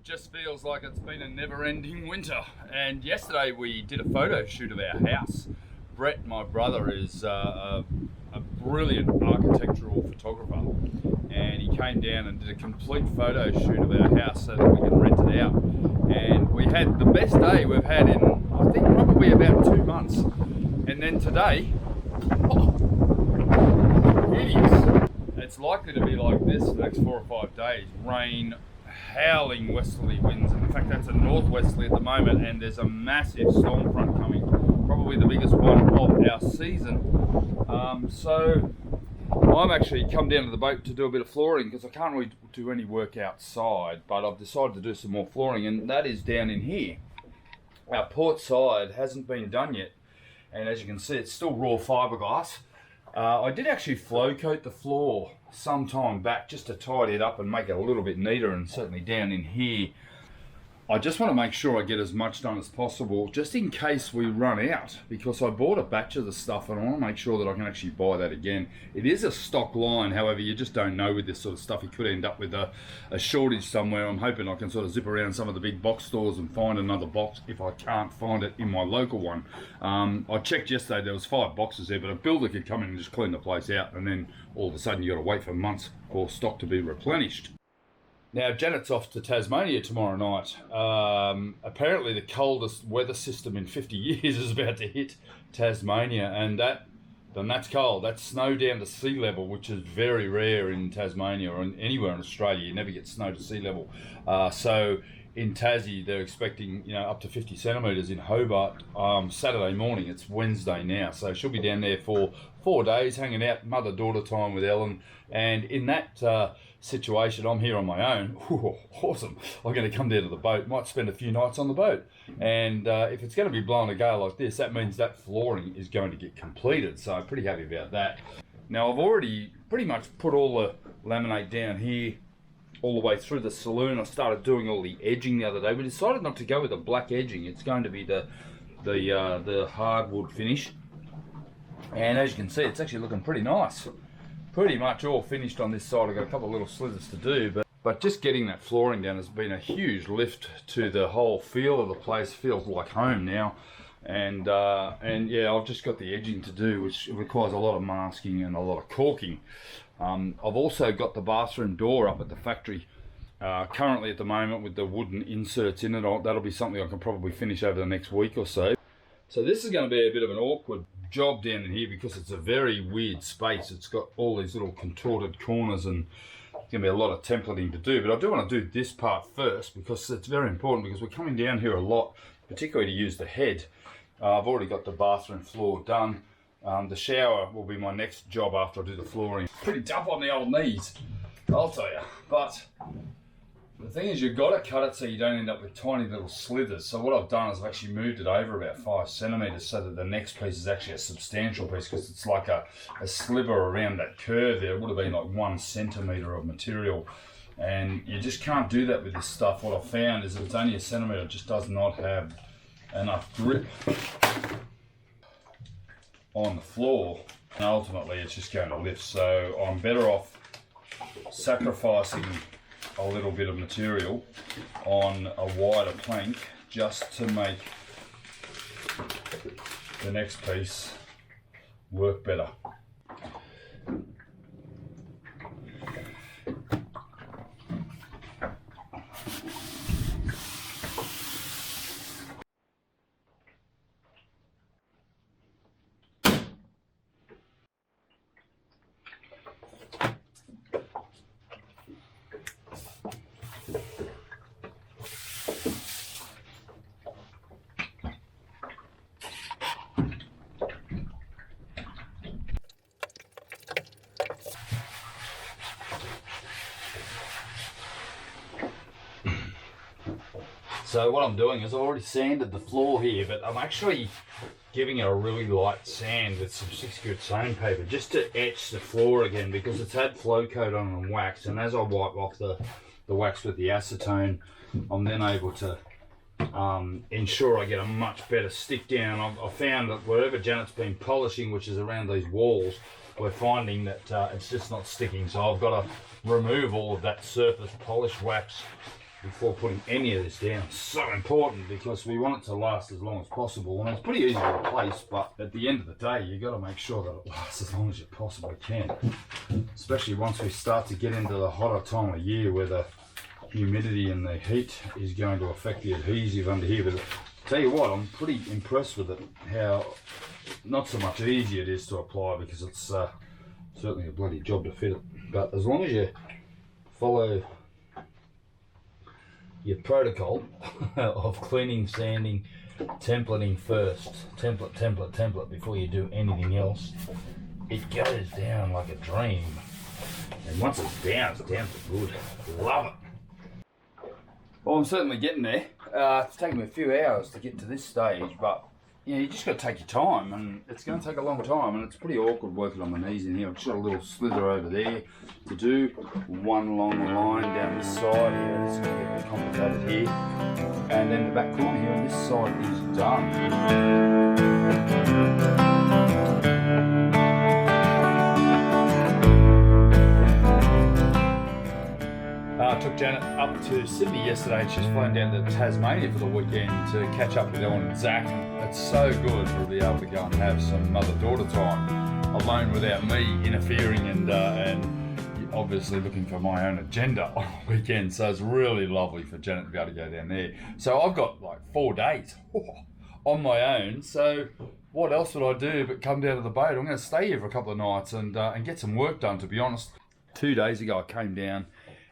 It just feels like it's been a never-ending winter. And yesterday we did a photo shoot of our house. Brett, my brother, is a brilliant architectural photographer, and he came down and did a complete photo shoot of our house so that we can rent it out. And we had the best day we've had in, I think, probably about 2 months. And then today, hideous. It's likely to be like this for the next 4 or 5 days. Rain, howling westerly winds. In fact, that's a northwesterly at the moment, and there's a massive storm front coming, probably the biggest one of our season. So I'm actually come down to the boat to do a bit of flooring because I can't really do any work outside, but I've decided to do some more flooring, and that is down in here. Our port side hasn't been done yet, and as you can see, it's still raw fiberglass. I did actually flow coat the floor some time back just to tidy it up and make it a little bit neater, and certainly down in here I just want to make sure I get as much done as possible just in case we run out, because I bought a batch of the stuff and I want to make sure that I can actually buy that again. It is a stock line, however you just don't know with this sort of stuff. You could end up with a shortage somewhere. I'm hoping I can sort of zip around some of the big box stores and find another box if I can't find it in my local one. I checked yesterday, there was 5 boxes there, but a builder could come in and just clean the place out, and then all of a sudden you got to wait for months for stock to be replenished. Now, Janet's off to Tasmania tomorrow night. Apparently the coldest weather system in 50 years is about to hit Tasmania, and that's cold. That's snow down to sea level, which is very rare in Tasmania or anywhere in Australia. You never get snow to sea level. So in Tassie, they're expecting up to 50 centimetres in Hobart Saturday morning. It's Wednesday now, so she'll be down there for 4 days, hanging out mother-daughter time with Ellen. And in that situation, I'm here on my own. Ooh, awesome. I'm going to come down to the boat, might spend a few nights on the boat. And if it's going to be blowing a gale like this, that means that flooring is going to get completed. So I'm pretty happy about that. Now, I've already pretty much put all the laminate down here all the way through the saloon. I started doing all the edging the other day. We decided not to go with the black edging. It's going to be the hardwood finish. And as you can see, it's actually looking pretty nice. Pretty much all finished on this side. I've got a couple of little slithers to do, but just getting that flooring down has been a huge lift to the whole feel of the place. Feels like home now. And yeah, I've just got the edging to do, which requires a lot of masking and a lot of caulking. I've also got the bathroom door up at the factory currently at the moment with the wooden inserts in it. That'll be something I can probably finish over the next week or so. So this is going to be a bit of an awkward job down in here because it's a very weird space. It's got all these little contorted corners, and it's going to be a lot of templating to do. But I do want to do this part first because it's very important, because we're coming down here a lot, particularly to use the head. I've already got the bathroom floor done. The shower will be my next job after I do the flooring. Pretty tough on the old knees, I'll tell you. But the thing is, you've got to cut it so you don't end up with tiny little slithers. So what I've done is I've actually moved it over about 5 centimetres so that the next piece is actually a substantial piece, because it's like a sliver around that curve there. It would have been like 1 centimetre of material. And you just can't do that with this stuff. What I've found is if it's only a centimetre, it just does not have enough grip on the floor, and ultimately it's just going to lift. So I'm better off sacrificing a little bit of material on a wider plank just to make the next piece work better. So what I'm doing is I've already sanded the floor here, but I'm actually giving it a really light sand with some 6-grit sandpaper just to etch the floor again, because it's had flow coat on and wax, and as I wipe off the wax with the acetone, I'm then able to ensure I get a much better stick down. I've found that wherever Janet's been polishing, which is around these walls, we're finding that it's just not sticking. So I've got to remove all of that surface polish wax before putting any of this down. So important because we want it to last as long as possible, and it's pretty easy to replace, but at the end of the day you got to make sure that it lasts as long as you possibly can, especially once we start to get into the hotter time of year where the humidity and the heat is going to affect the adhesive under here. But tell you what, I'm pretty impressed with it, how not so much easy it is to apply, because it's certainly a bloody job to fit it. But as long as you follow your protocol of cleaning, sanding, templating first, template before you do anything else, it goes down like a dream. And once it's down for good. Love it. Well, I'm certainly getting there. It's taken me a few hours to get to this stage, but you know, you just got to take your time, and it's going to take a long time, and it's pretty awkward working on my knees in here. I've just got a little slither over there to do, one long line down this side here. It's going to get a bit complicated here, and then the back corner here on this side is done. I took Janet up to Sydney yesterday, and she's flown down to Tasmania for the weekend to catch up with Ellen and Zach. It's so good to be able to go and have some mother-daughter time alone without me interfering and obviously looking for my own agenda on the weekend. So it's really lovely for Janet to be able to go down there. So I've got like 4 days on my own. So what else would I do but come down to the boat? I'm going to stay here for a couple of nights and get some work done, to be honest. 2 days ago I came down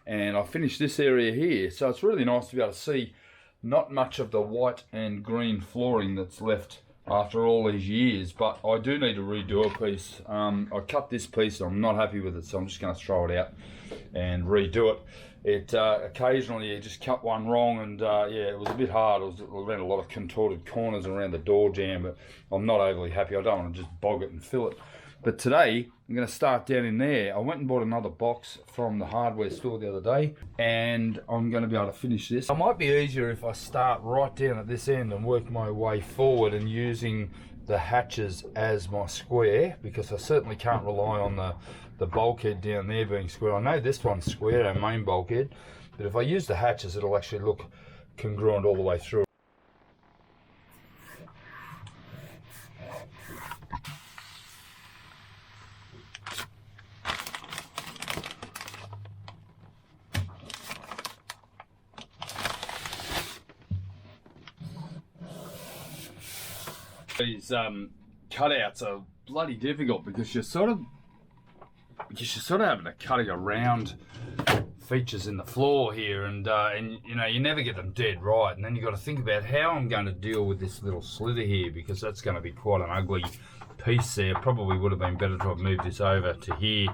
and I finished this area here, so it's really nice to be able to see not much of the white and green flooring that's left after all these years, but I do need to redo a piece. I cut this piece, I'm not happy with it, so I'm just going to throw it out and redo it. Occasionally you just cut one wrong, and yeah, it was a bit hard. It was around a lot of contorted corners around the door jamb, but I'm not overly happy. I don't want to just bog it and fill it. But today, I'm going to start down in there. I went and bought another box from the hardware store the other day, and I'm going to be able to finish this. It might be easier if I start right down at this end and work my way forward and using the hatches as my square, because I certainly can't rely on the bulkhead down there being square. I know this one's square, our main bulkhead, but if I use the hatches, it'll actually look congruent all the way through. These cutouts are bloody difficult because you're sort of having to cut around features in the floor here, and you know, you never get them dead right, and then you've got to think about how I'm going to deal with this little slither here, because that's going to be quite an ugly piece there. Probably would have been better to have moved this over to here,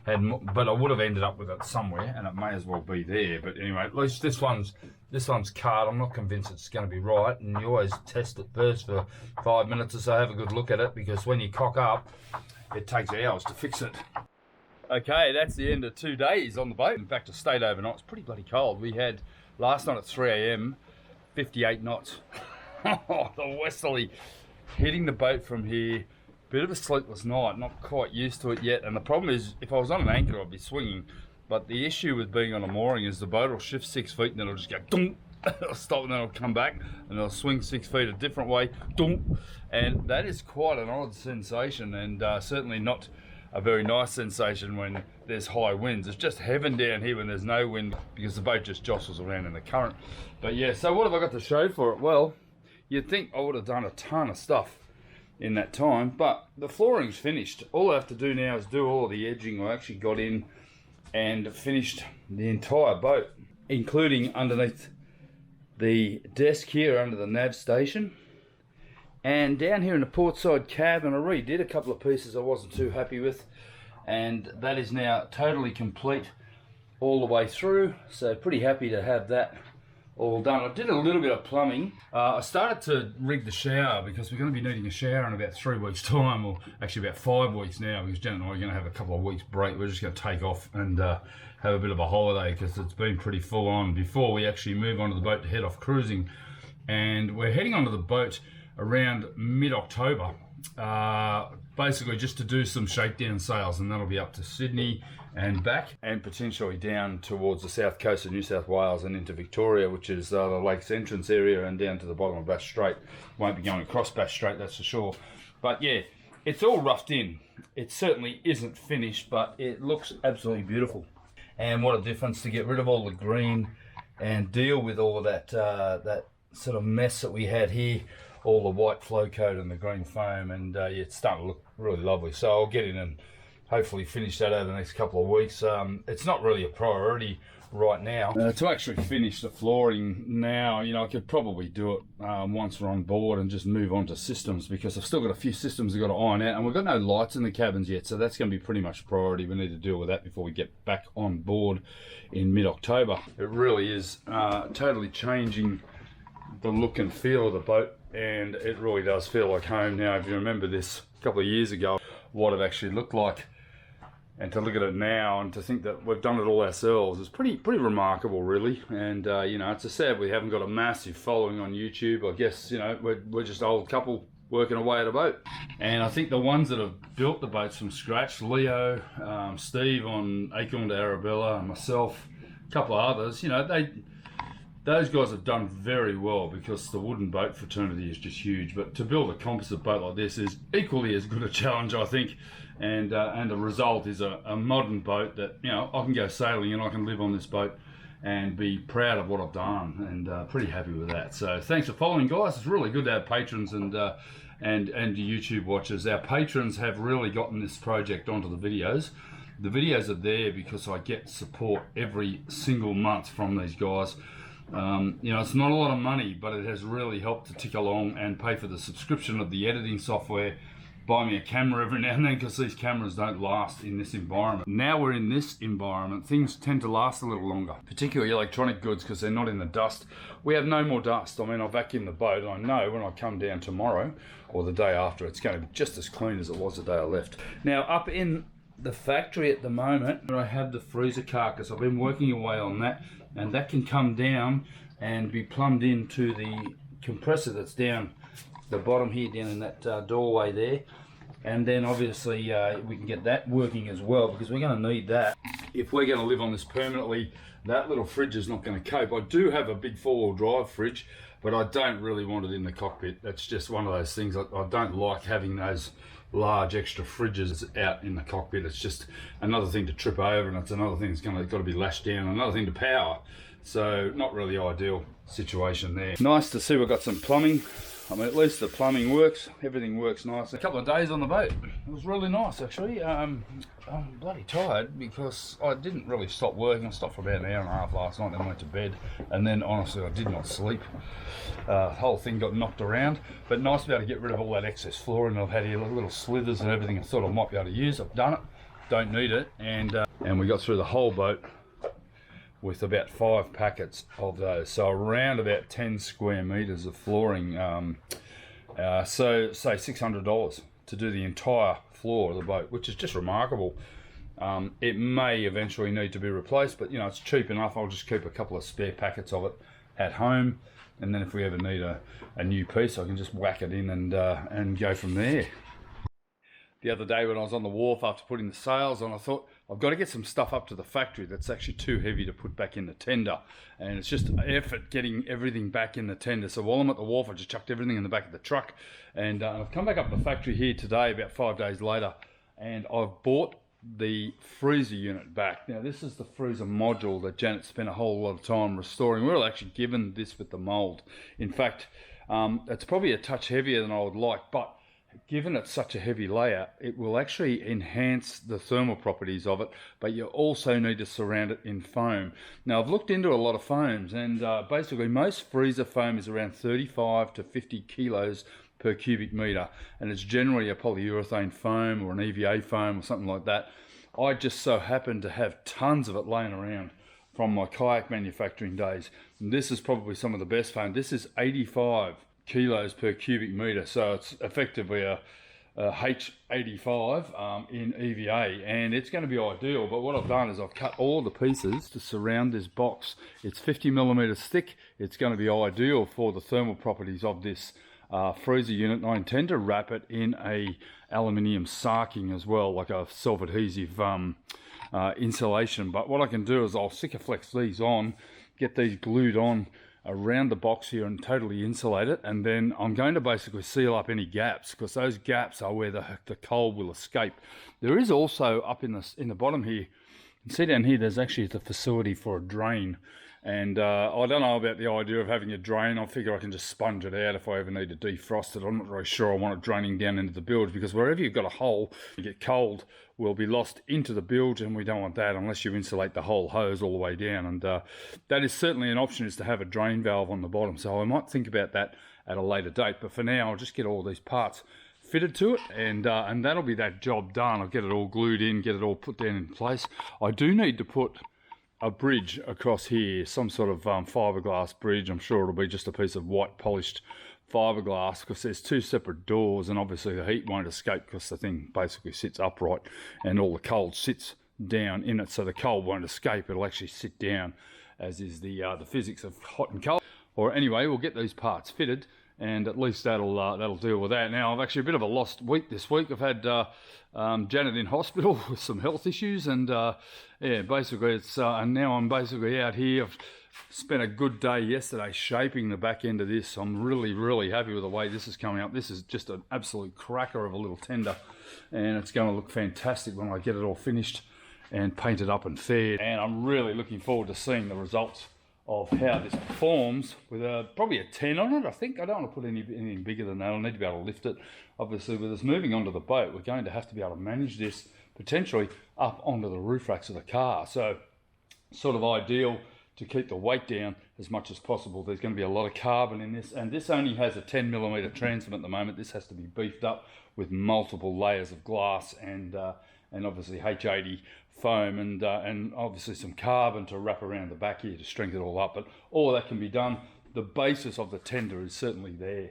but I would have ended up with it somewhere, and it may as well be there. But anyway, at least this one's cut. I'm not convinced it's going to be right, and you always test it first for 5 minutes or so, have a good look at it, because when you cock up, it takes hours to fix it. Okay, that's the end of 2 days on the boat. In fact, I stayed overnight. It's pretty bloody cold. We had last night at 3 a.m, 58 knots. The westerly hitting the boat from here. Bit of a sleepless night, not quite used to it yet. And the problem is, if I was on an anchor, I'd be swinging. But the issue with being on a mooring is the boat will shift 6 feet and then it'll just go dunk. It'll stop and then it'll come back and it'll swing 6 feet a different way, dunk. And that is quite an odd sensation, and certainly not a very nice sensation when there's high winds. It's just heaven down here when there's no wind, because the boat just jostles around in the current. But yeah, so what have I got to show for it? Well, you'd think I would have done a ton of stuff in that time, but the flooring's finished. All I have to do now is do all of the edging. I actually got in and finished the entire boat, including underneath the desk here under the nav station, and down here in the portside cabin. I redid a couple of pieces I wasn't too happy with, and that is now totally complete all the way through, so pretty happy to have that all done. I did a little bit of plumbing. I started to rig the shower, because we're going to be needing a shower in about 3 weeks time, or actually about 5 weeks now, because Jen and I are going to have a couple of weeks break. We're just going to take off and have a bit of a holiday, because it's been pretty full on before we actually move onto the boat to head off cruising. And we're heading onto the boat around mid-October, basically just to do some shakedown sails, and that'll be up to Sydney and back, and potentially down towards the south coast of New South Wales and into Victoria, which is the lake's entrance area, and down to the bottom of Bass Strait. Won't be going across Bass Strait, that's for sure. But yeah, it's all roughed in. It certainly isn't finished, but it looks absolutely beautiful. And what a difference to get rid of all the green and deal with all of that that sort of mess that we had here, all the white flow coat and the green foam, and yeah, it's starting to look really lovely. So I'll get in and hopefully finish that over the next couple of weeks. It's not really a priority right now to actually finish the flooring now. You know, I could probably do it once we're on board and just move on to systems, because I've still got a few systems I've got to iron out, and we've got no lights in the cabins yet, so that's going to be pretty much a priority. We need to deal with that before we get back on board in mid-October. It really is totally changing the look and feel of the boat, and it really does feel like home now. If you remember this a couple of years ago, what it actually looked like, and to look at it now and to think that we've done it all ourselves is pretty remarkable, really. And you know, it's a sad we haven't got a massive following on YouTube. I guess, you know, we're just an old couple working away at a boat. And I think the ones that have built the boats from scratch, Leo, Steve on Acorn to Arabella, and myself, a couple of others, you know, those guys have done very well, because the wooden boat fraternity is just huge. But to build a composite boat like this is equally as good a challenge, I think. And the result is a modern boat that, you know, I can go sailing and I can live on this boat and be proud of what I've done, and pretty happy with that. So thanks for following, guys. It's really good to have patrons and YouTube watchers. Our patrons have really gotten this project onto the videos. The videos are there because I get support every single month from these guys. You know, it's not a lot of money, but it has really helped to tick along and pay for the subscription of the editing software. Buy me a camera every now and then, because these cameras don't last in this environment. Now we're in this environment, things tend to last a little longer, particularly electronic goods, because they're not in the dust. We have no more dust. I mean, I vacuumed the boat, and I know when I come down tomorrow or the day after, it's going to be just as clean as it was the day I left. Now, up in the factory at the moment, I have the freezer carcass. I've been working away on that, and that can come down and be plumbed into the compressor that's down the bottom here, down in that doorway there. And then obviously we can get that working as well, because we're going to need that if we're going to live on this permanently. That little fridge is not going to cope. I do have a big four-wheel drive fridge, but I don't really want it in the cockpit. That's just one of those things. I don't like having those large extra fridges out in the cockpit. It's just another thing to trip over, and it's another thing that's got to be lashed down, another thing to power. So not really ideal situation there. Nice to see we've got some plumbing. I mean, at least the plumbing works, everything works nice. A couple of days on the boat, it was really nice actually. I'm bloody tired because I didn't really stop working. I stopped for about an hour and a half last night, then went to bed, and then honestly I did not sleep. The whole thing got knocked around, but nice to be able to get rid of all that excess flooring I've had here, little slithers and everything I thought I might be able to use. I've done it, don't need it, and we got through the whole boat with about 5 packets of those, so around about 10 square meters of flooring. So say $600 to do the entire floor of the boat, which is just remarkable. It may eventually need to be replaced, but you know, it's cheap enough. I'll just keep a couple of spare packets of it at home, and then if we ever need a new piece, I can just whack it in and go from there. The other day when I was on the wharf after putting the sails on, I thought, I've got to get some stuff up to the factory that's actually too heavy to put back in the tender. And it's just an effort getting everything back in the tender. So while I'm at the wharf, I just chucked everything in the back of the truck. And I've come back up to the factory here today, about 5 days later, and I've bought the freezer unit back. Now this is the freezer module that Janet spent a whole lot of time restoring. We were actually given this with the mold. In fact, it's probably a touch heavier than I would like, but given it's such a heavy layer, it will actually enhance the thermal properties of it, but you also need to surround it in foam. Now I've looked into a lot of foams, and basically most freezer foam is around 35 to 50 kilos per cubic meter, and it's generally a polyurethane foam or an EVA foam or something like that. I just so happen to have tons of it laying around from my kayak manufacturing days, and this is probably some of the best foam. This is 85 kilos per cubic meter, so it's effectively a H85 in EVA, and it's going to be ideal. But what I've done is I've cut all the pieces to surround this box. It's 50 millimeters thick. It's going to be ideal for the thermal properties of this freezer unit, and I intend to wrap it in a aluminium sarking as well, like a self-adhesive insulation. But what I can do is I'll Sikaflex these on, get these glued on around the box here and totally insulate it, and then I'm going to basically seal up any gaps, because those gaps are where the coal will escape. There is also up in the bottom here, you can see down here, there's actually the facility for a drain. And I don't know about the idea of having a drain. I figure I can just sponge it out if I ever need to defrost it. I'm not really sure I want it draining down into the bilge, because wherever you've got a hole, you get cold will be lost into the bilge, and we don't want that unless you insulate the whole hose all the way down. And that is certainly an option, is to have a drain valve on the bottom. So I might think about that at a later date. But for now, I'll just get all these parts fitted to it, and that'll be that job done. I'll get it all glued in, get it all put down in place. I do need to put a bridge across here, some sort of fiberglass bridge. I'm sure it'll be just a piece of white polished fiberglass, because there's two separate doors, and obviously the heat won't escape because the thing basically sits upright and all the cold sits down in it, so the cold won't escape. It'll actually sit down, as is the physics of hot and cold. Or anyway, we'll get these parts fitted, and at least that'll deal with that. Now, I've actually a bit of a lost week this week. I've had Janet in hospital with some health issues, and yeah, basically it's and now I'm basically out here. I've spent a good day yesterday shaping the back end of this. I'm really happy with the way this is coming up. This is just an absolute cracker of a little tender, and it's going to look fantastic when I get it all finished and painted up and faired. And I'm really looking forward to seeing the results of how this performs with probably a 10 on it, I think. I don't want to put anything bigger than that. I'll need to be able to lift it. Obviously, with us moving onto the boat, we're going to have to be able to manage this potentially up onto the roof racks of the car. So, sort of ideal to keep the weight down as much as possible. There's going to be a lot of carbon in this, and this only has a 10mm transom at the moment. This has to be beefed up with multiple layers of glass and obviously H80 foam and obviously some carbon to wrap around the back here to strengthen it all up. But all of that can be done. The basis of the tender is certainly there.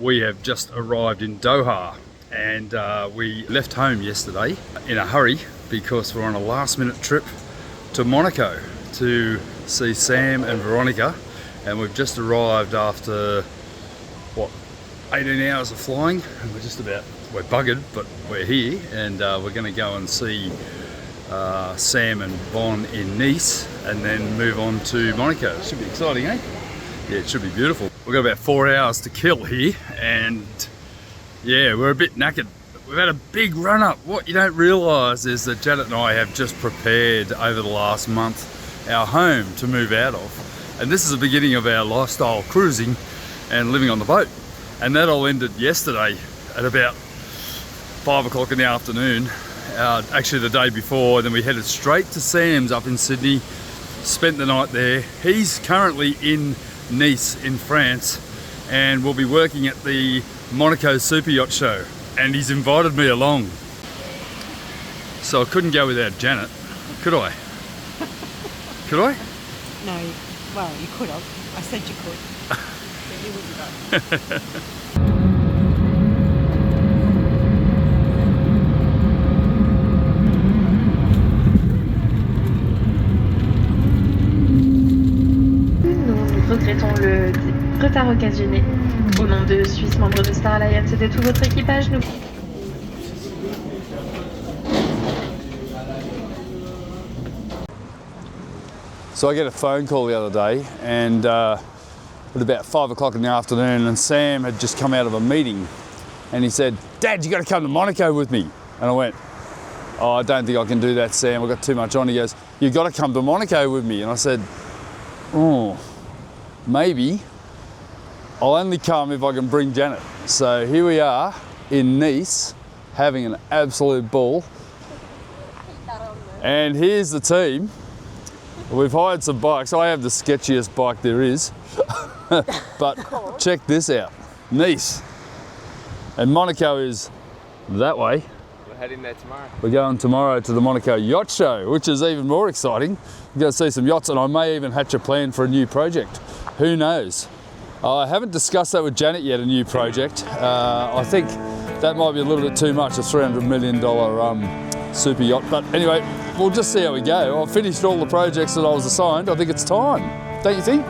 We have just arrived in Doha, and we left home yesterday in a hurry because we're on a last-minute trip to Monaco to see Sam and Veronica, and we've just arrived after, what, 18 hours of flying, and we're buggered, but we're here, and we're going to go and see Sam and Bon in Nice, and then move on to Monaco. It should be exciting, eh? Yeah, it should be beautiful. We've got about 4 hours to kill here, and yeah, we're a bit knackered. We've had a big run up. What you don't realise is that Janet and I have just prepared over the last month our home to move out of. And this is the beginning of our lifestyle cruising and living on the boat. And that all ended yesterday at about 5 o'clock in the afternoon. Actually the day before, then we headed straight to Sam's up in Sydney, spent the night there. He's currently in Nice in France, and we'll be working at the Monaco Super Yacht Show, and he's invited me along. So I couldn't go without Janet, could I? Could I? No, well, you could have. I said you could. But you wouldn't go. Regrettons le retard occasionné. Au nom de Suisse, membre de Star Alliance et de tout votre équipage, nous... So I get a phone call the other day, and at about 5 o'clock in the afternoon, and Sam had just come out of a meeting, and he said, "Dad, you got to come to Monaco with me." And I went, "Oh, I don't think I can do that, Sam. I've got too much on." He goes, "You've got to come to Monaco with me." And I said, "Oh, maybe. I'll only come if I can bring Janet." So here we are in Nice, having an absolute ball. And here's the team. We've hired some bikes. I have the sketchiest bike there is. But check this out. Nice. And Monaco is that way. heading there tomorrow. We're going tomorrow to the Monaco Yacht Show, which is even more exciting. We're going to see some yachts, and I may even hatch a plan for a new project. Who knows? I haven't discussed that with Janet yet, a new project. I think that might be a little bit too much, a $300 million super yacht. But anyway, we'll just see how we go. I've finished all the projects that I was assigned. I think it's time, don't you think?